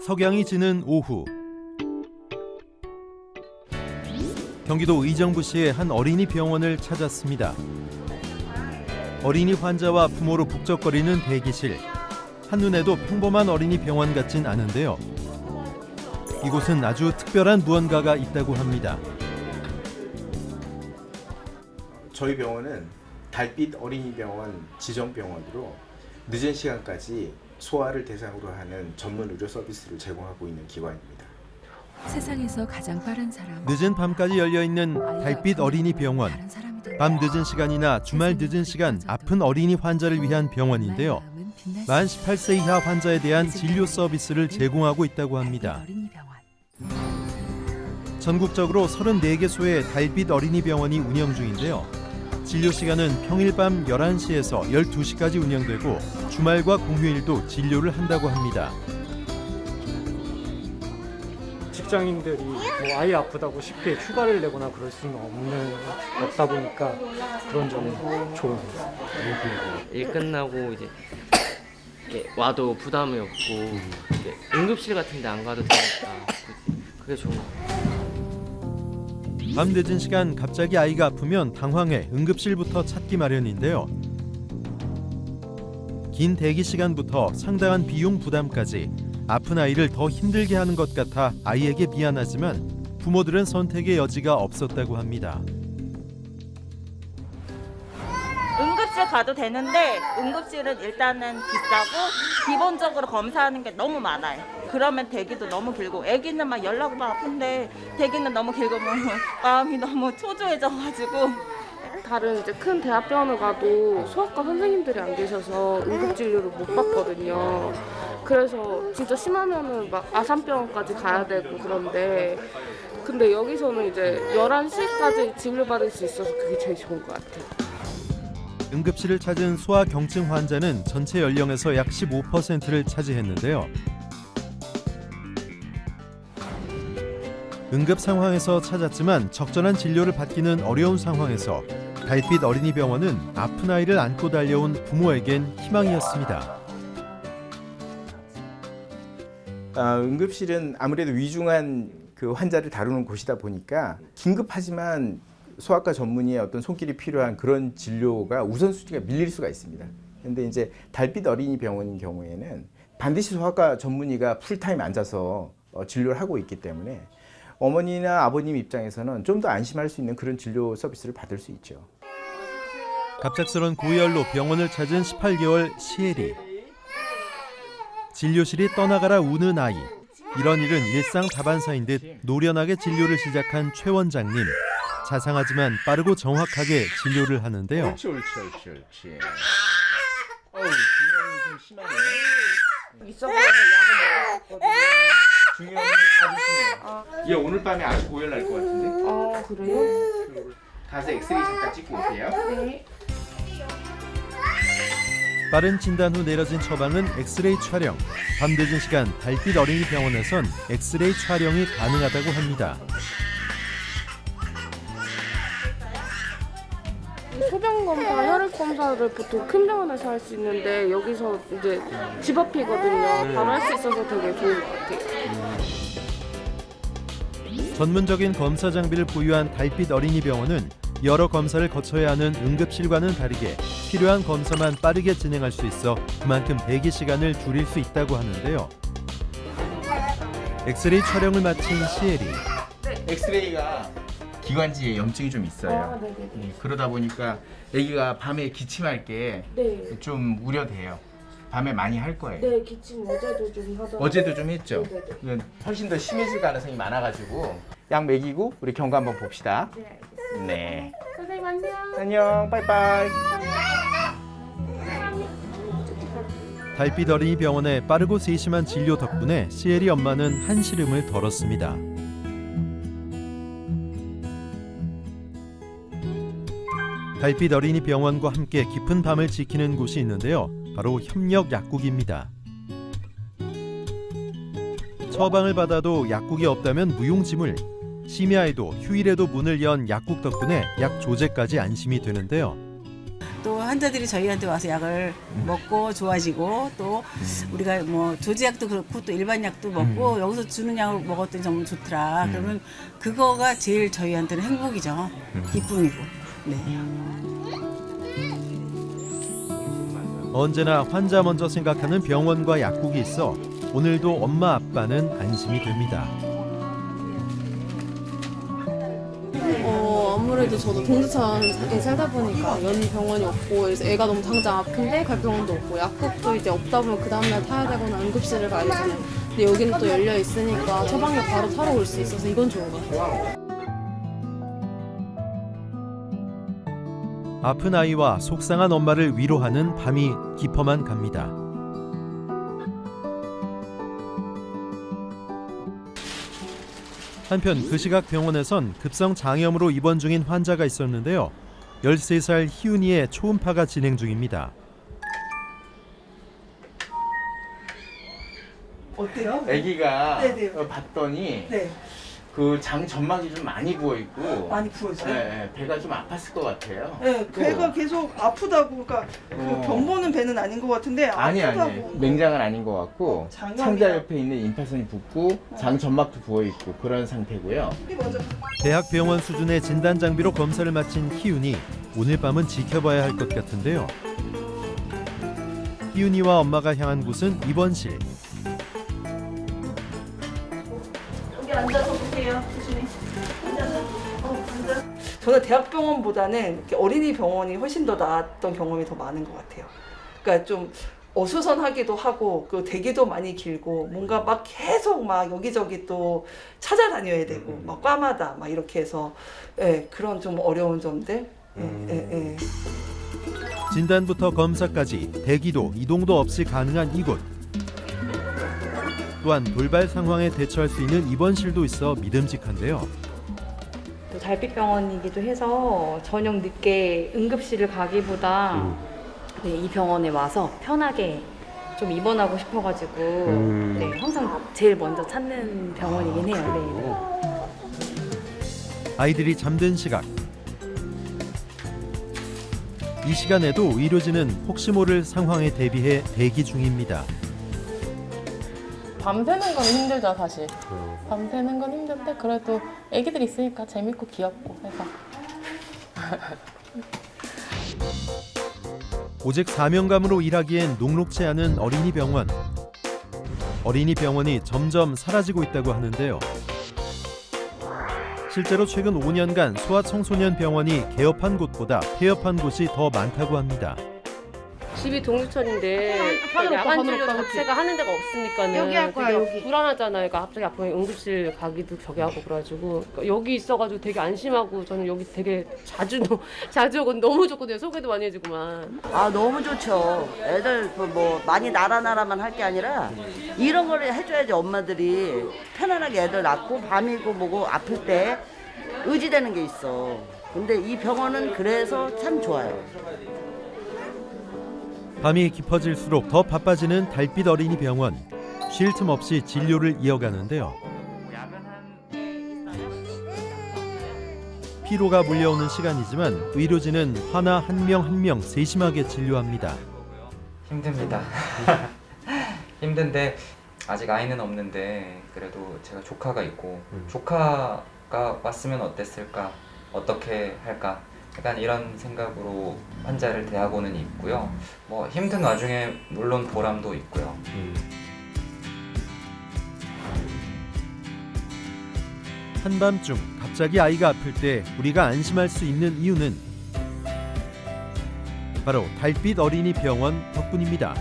석양이 지는 오후, 경기도 의정부시의 한 어린이 병원을 찾았습니다. 어린이 환자와 부모로 북적거리는 대기실. 한눈에도 평범한 어린이 병원 같진 않은데요. 이곳은 아주 특별한 무언가가 있다고 합니다. 저희 병원은 달빛 어린이병원 지정병원으로 늦은 시간까지 소아를 대상으로 하는 전문 의료 서비스를 제공하고 있는 기관입니다. 세상에서 가장 빠른 사람. 늦은 밤까지 열려있는 달빛 어린이 병원. 밤 늦은 시간이나 주말 늦은 시간 아픈 어린이 환자를 위한 병원인데요. 만 18세 이하 환자에 대한 진료 서비스를 제공하고 있다고 합니다. 전국적으로 34개소의 달빛 어린이 병원이 운영 중인데요. 진료 시간은 평일 밤 11시에서 12시까지 운영되고 주말과 공휴일도 진료를 한다고 합니다. 직장인들이 뭐 아이 아프다고 쉽게 휴가를 내거나 그럴 수는 없다 보니까 그런 점이 좋은 것 같아요. 일 끝나고 이제 이렇게 와도 부담이 없고 이렇게 응급실 같은 데 안 가도 되니까 그게 좋은 것 같아요. 밤 늦은 시간 갑자기 아이가 아프면 당황해 응급실부터 찾기 마련인데요. 긴 대기 시간부터 상당한 비용 부담까지 아픈 아이를 더 힘들게 하는 것 같아 아이에게 미안하지만 부모들은 선택의 여지가 없었다고 합니다. 응급실 가도 되는데 응급실은 일단은 비싸고 기본적으로 검사하는 게 너무 많아요. 그러면 대기도 너무 길고 아기는 막 연락만 아픈데 대기는 너무 길고 마음이 너무 초조해져가지고 다른 이제 큰 대학병원을 가도 소아과 선생님들이 안 계셔서 응급진료를 못 받거든요. 그래서 진짜 심하면은 막 아산병원까지 가야 되고 그런데 근데 여기서는 이제 11시까지 진료받을 수 있어서 그게 제일 좋은 것 같아요. 응급실을 찾은 소아 경증 환자는 전체 연령에서 약 15%를 차지했는데요. 응급 상황에서 찾았지만 적절한 진료를 받기는 어려운 상황에서 달빛 어린이병원은 아픈 아이를 안고 달려온 부모에겐 희망이었습니다. 응급실은 아무래도 위중한 그 환자를 다루는 곳이다 보니까 긴급하지만 소아과 전문의의 어떤 손길이 필요한 그런 진료가 우선순위가 밀릴 수가 있습니다. 그런데 이제 달빛 어린이병원인 경우에는 반드시 소아과 전문의가 풀타임 앉아서 진료를 하고 있기 때문에 어머니나 아버님 입장에서는 좀 더 안심할 수 있는 그런 진료 서비스를 받을 수 있죠. 갑작스런 고열로 병원을 찾은 18개월 시에리. 진료실이 떠나가라 우는 아이. 이런 일은 일상 다반사인 듯 노련하게 진료를 시작한 최 원장님. 자상하지만 빠르고 정확하게 진료를 하는데요. 옳지. 중요한 좀 심하네. 있어보려고 약을 먹었거든요. 중요한 아주 심해요. 얘 오늘 밤에 아주 고열 날 것 같은데? 아 그래요? 가서 엑스레이 잠깐 찍고 오세요. 네. 빠른 진단 후 내려진 처방은 엑스레이 촬영. 밤 늦은 시간 달빛 어린이병원에선 엑스레이 촬영이 가능하다고 합니다. 소변 검사, 혈액 검사를 보통 큰 병원에서 할 수 있는데 여기서 이제 집 앞이거든요. 바로 할 수 있어서 되게 좋은 것 같아요. 전문적인 검사 장비를 보유한 달빛 어린이병원은 여러 검사를 거쳐야 하는 응급실과는 다르게 필요한 검사만 빠르게 진행할 수 있어 그만큼 대기 시간을 줄일 수 있다고 하는데요. 엑스레이 촬영을 마친 시에리. 엑스레이가 기관지에 염증이 좀 있어요. 아, 네네. 그러다 보니까 아기가 밤에 기침할 게 좀 네. 우려돼요. 밤에 많이 할 거예요. 네, 기침 어제도 좀 하더라고요. 어제도 좀 했죠. 네네. 이건 훨씬 더 심해질 가능성이 많아가지고 약 먹이고 우리 경과 한번 봅시다. 네, 알겠습니다. 네. 선생님 안녕. 안녕. 빠이빠이. 달빛 어린이병원의 빠르고 세심한 진료 덕분에 시에리 엄마는 한시름을 덜었습니다. 달빛 어린이병원과 함께 깊은 밤을 지키는 곳이 있는데요. 바로 협력 약국입니다. 처방을 받아도 약국이 없다면 무용지물. 심야에도 휴일에도 문을 연 약국 덕분에 약 조제까지 안심이 되는데요. 또 환자들이 저희한테 와서 약을 먹고 좋아지고 또 우리가 뭐 조지약도 그렇고 또 일반 약도 먹고 여기서 주는 약을 먹었더니 정말 좋더라. 그러면 그거가 제일 저희한테는 행복이죠. 기쁨이고. 네. 언제나 환자 먼저 생각하는 병원과 약국이 있어 오늘도 엄마 아빠는 안심이 됩니다. 아무래도 저도 동두천에 살다 보니까 연 병원이 없고 그래서 애가 너무 당장 아픈데 갈 병원도 없고 약국도 이제 없다 보면 그 다음날 타야 되거나 응급실을 가야 되잖아요. 근데 여기는 또 열려 있으니까 처방약 바로 타러 올 수 있어서 이건 좋은 것 같아요. 아픈 아이와 속상한 엄마를 위로하는 밤이 깊어만 갑니다. 한편 그 시각 병원에선 급성 장염으로 입원 중인 환자가 있었는데요. 13살 희은이의 초음파가 진행 중입니다. 어때요? 아기가 네네. 봤더니 네, 그 장 점막이 좀 많이 부어 있고 많이 부어져요. 네, 배가 좀 아팠을 것 같아요. 네, 배가 계속 아프다고, 그러니까 그 병보는 배는 아닌 것 같은데 아니 아프다고. 맹장은 아닌 것 같고 장염이야. 창자 옆에 있는 임파선이 붓고 장 점막도 부어 있고 그런 상태고요. 이게 먼저 대학병원 수준의 진단 장비로 검사를 마친 희은이 오늘 밤은 지켜봐야 할 것 같은데요. 희은이와 엄마가 향한 곳은 입원실. 여기 앉아서 보세요, 조심히. 앉아서. 앉아. 저는 대학병원보다는 이렇게 어린이 병원이 훨씬 더 나았던 경험이 더 많은 것 같아요. 그러니까 좀 어수선하기도 하고 그 대기도 많이 길고 뭔가 막 계속 막 여기저기 또 찾아다녀야 되고 막 과마다 막 이렇게 해서 예, 그런 좀 어려운 점들. 예. 진단부터 검사까지 대기도 이동도 없이 가능한 이곳. 또한 돌발 상황에 대처할 수 있는 입원실도 있어 믿음직한데요. 또 달빛병원이기도 해서 저녁 늦게 응급실을 가기보다 네, 이 병원에 와서 편하게 좀 입원하고 싶어가지고 네, 항상 제일 먼저 찾는 병원이긴 해요. 네. 아이들이 잠든 시각. 이 시간에도 의료진은 혹시 모를 상황에 대비해 대기 중입니다. 밤새는 건 힘들죠, 사실. 밤새는 건 힘든데 그래도 애기들 있으니까 재밌고 귀엽고 해서. 오직 사명감으로 일하기엔 녹록치 않은 어린이 병원. 어린이 병원이 점점 사라지고 있다고 하는데요. 실제로 최근 5년간 소아청소년 병원이 개업한 곳보다 폐업한 곳이 더 많다고 합니다. 집이 동두천인데 야간 진료 자체가 하는 데가 없으니까는 여기 할 거야, 되게 여기. 불안하잖아요. 그러니까 갑자기 아프면 응급실 가기도 저기 하고 그래가지고 그러니까 여기 있어가지고 되게 안심하고 저는 여기 되게 자주 오고 너무 좋거든요. 소개도 많이 해주고만. 아 너무 좋죠. 애들 뭐 많이 나라만 할 게 아니라 이런 걸 해줘야지 엄마들이 편안하게 애들 낳고 밤이고 뭐고 아플 때 의지되는 게 있어. 근데 이 병원은 그래서 참 좋아요. 밤이 깊어질수록 더 바빠지는 달빛 어린이 병원. 쉴 틈 없이 진료를 이어가는데요. 피로가 몰려오는 시간이지만 의료진은 하나 한 명 한 명 세심하게 진료합니다. 힘듭니다. 힘든데 아직 아이는 없는데 그래도 제가 조카가 있고 조카가 왔으면 어땠을까? 어떻게 할까? 약간 이런 생각으로 환자를 대하고는 있고요. 뭐 힘든 와중에 물론 보람도 있고요. 한밤중 갑자기 아이가 아플 때 우리가 안심할 수 있는 이유는 바로 달빛 어린이 병원 덕분입니다.